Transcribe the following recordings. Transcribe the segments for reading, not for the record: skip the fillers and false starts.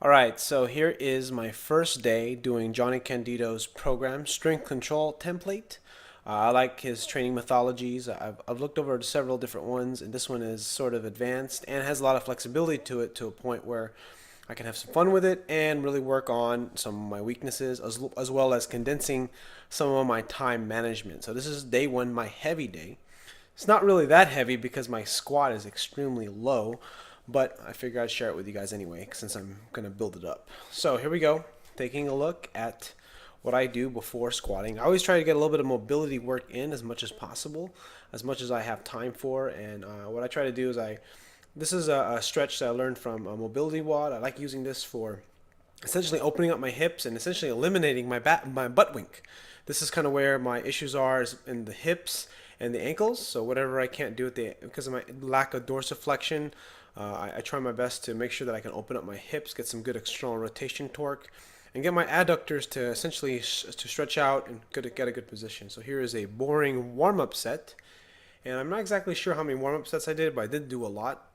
Alright, so here is my first day doing Johnny Candito's program, Strength Control Template. I like his training methodologies. I've looked over several different ones, and this one is sort of advanced and has a lot of flexibility to it to a point where I can have some fun with it and really work on some of my weaknesses as well as condensing some of my time management. So this is day one, my heavy day. It's not really that heavy because my squat is extremely low, but I figure I'd share it with you guys anyway since I'm going to build it up. So here we go, taking a look at what I do before squatting. I always try to get a little bit of mobility work in as much as possible, as much as I have time for, and what I try to do is this is a stretch that I learned from a mobility WOD. I like using this for essentially opening up my hips and essentially eliminating my butt wink. This is kind of where my issues are, is in the hips and the ankles. So whatever I can't do because of my lack of dorsiflexion, I try my best to make sure that I can open up my hips, get some good external rotation torque, and get my adductors to essentially to stretch out and get a good position. So here is a boring warm-up set, and I'm not exactly sure how many warm-up sets I did, but I did do a lot.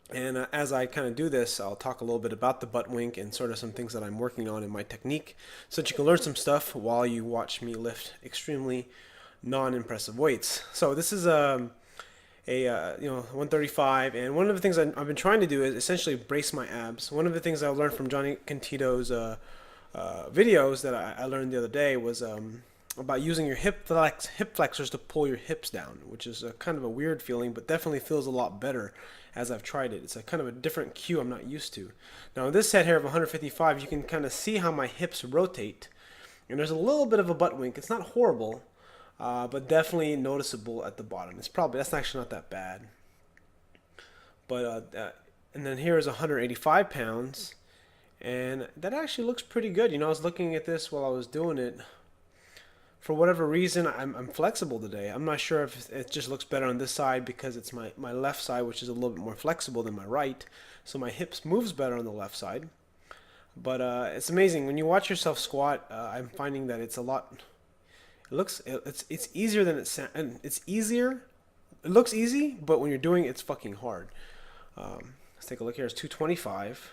And as I kind of do this, I'll talk a little bit about the butt wink and sort of some things that I'm working on in my technique so that you can learn some stuff while you watch me lift extremely non-impressive weights. So this is a 135, and one of the things I've been trying to do is essentially brace my abs. One of the things I learned from Johnny Cantito's videos that I learned the other day was about using your hip flexors to pull your hips down, which is a kind of a weird feeling, but definitely feels a lot better as I've tried it. It's a kind of a different cue I'm not used to. Now in this set here of 155, you can kind of see how my hips rotate, and there's a little bit of a butt wink. It's not horrible, but definitely noticeable at the bottom. That's actually not that bad. But and then here is 185 pounds, and that actually looks pretty good. I was looking at this while I was doing it. For whatever reason, I'm flexible today. I'm not sure if it just looks better on this side because it's my left side, which is a little bit more flexible than my right. So my hips moves better on the left side. But it's amazing when you watch yourself squat. I'm finding that it's a lot. It's easier than it's easier. It looks easy, but when you're doing it, it's fucking hard. Let's take a look here. It's 225,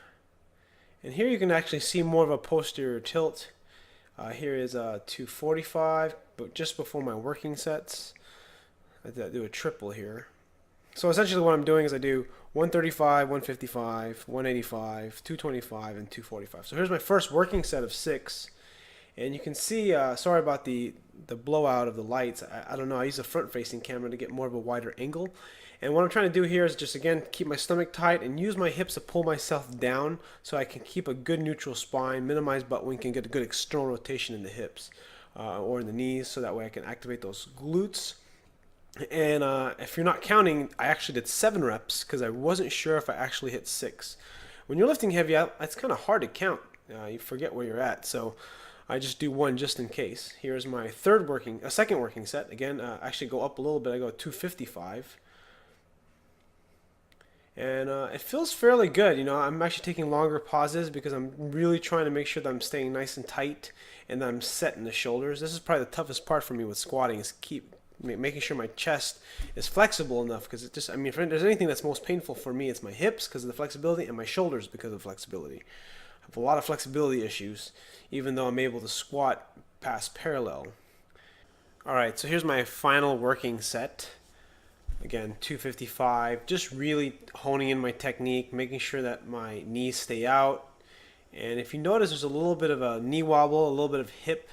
and here you can actually see more of a posterior tilt. Here is 245, but just before my working sets. I do a triple here. So essentially what I'm doing is I do 135, 155, 185, 225, and 245. So here's my first working set of 6. And you can see, sorry about the blowout of the lights. I don't know, I use a front-facing camera to get more of a wider angle. And what I'm trying to do here is just, again, keep my stomach tight and use my hips to pull myself down so I can keep a good neutral spine, minimize butt wink, and get a good external rotation in the hips or in the knees, so that way I can activate those glutes. And if you're not counting, I actually did 7 reps because I wasn't sure if I actually hit 6. When you're lifting heavy, it's kind of hard to count. You forget where you're at. So I just do 1 just in case. Here's my second working set. Again, actually go up a little bit. I go 255. And it feels fairly good. I'm actually taking longer pauses because I'm really trying to make sure that I'm staying nice and tight and that I'm set in the shoulders. This is probably the toughest part for me with squatting, is keep making sure my chest is flexible enough, because if there's anything that's most painful for me, it's my hips because of the flexibility and my shoulders because of flexibility. I have a lot of flexibility issues, even though I'm able to squat past parallel. Alright, so here's my final working set. Again, 255, just really honing in my technique, making sure that my knees stay out. And if you notice, there's a little bit of a knee wobble, a little bit of hip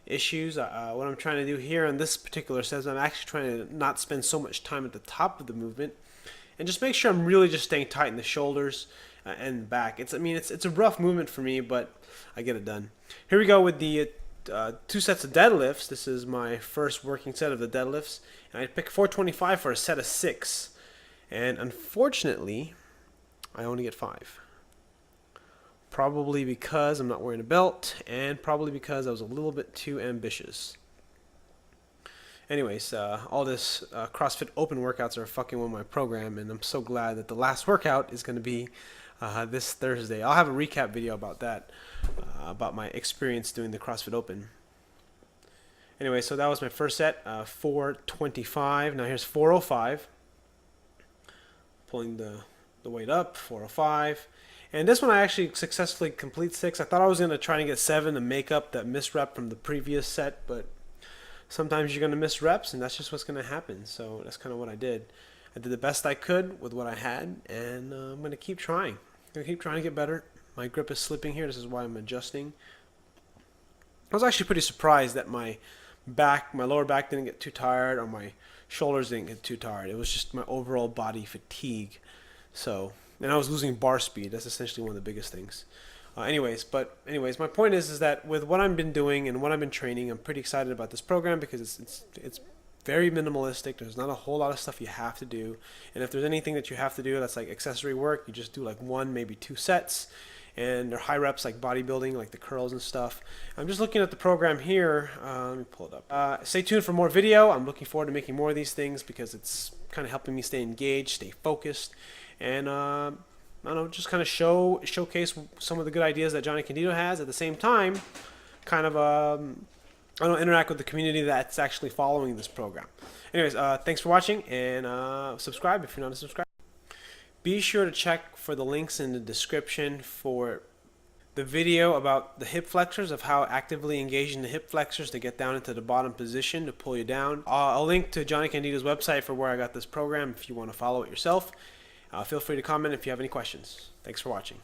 issues. What I'm trying to do here in this particular set is I'm actually trying to not spend so much time at the top of the movement and just make sure I'm really just staying tight in the shoulders and back. It's a rough movement for me, but I get it done. Here we go with the 2 sets of deadlifts. This is my first working set of the deadlifts, and I picked 425 for a set of 6, and unfortunately I only get 5, probably because I'm not wearing a belt and probably because I was a little bit too ambitious. Anyways, all this CrossFit Open workouts are fucking with my program, and I'm so glad that the last workout is going to be this Thursday. I'll have a recap video about that, about my experience doing the CrossFit Open. Anyway, so that was my first set, 425. Now here's 405. Pulling the weight up, 405. And this one I actually successfully complete 6. I thought I was going to try and get 7 to make up that missed rep from the previous set, but sometimes you're going to miss reps, and that's just what's going to happen. So that's kind of what I did. I did the best I could with what I had, and I'm going to keep trying. I'm going to keep trying to get better. My grip is slipping here. This is why I'm adjusting. I was actually pretty surprised that my lower back didn't get too tired, or my shoulders didn't get too tired. It was just my overall body fatigue. So, and I was losing bar speed. That's essentially one of the biggest things. Anyways, my point is that with what I've been doing and what I've been training, I'm pretty excited about this program because it's very minimalistic. There's not a whole lot of stuff you have to do, and if there's anything that you have to do that's like accessory work, you just do like 1, maybe 2 sets, and they're high reps like bodybuilding, like the curls and stuff. I'm just looking at the program here. Let me pull it up. Stay tuned for more video. I'm looking forward to making more of these things because it's kind of helping me stay engaged, stay focused, and I don't know, just kind of showcase some of the good ideas that Johnny Candito has. At the same time, kind of I don't interact with the community that's actually following this program. Anyways, thanks for watching, and subscribe if you're not a subscriber. Be sure to check for the links in the description for the video about the hip flexors, of how actively engaging the hip flexors to get down into the bottom position to pull you down. I'll link to Johnny Candito's website for where I got this program if you want to follow it yourself. Feel free to comment if you have any questions. Thanks for watching.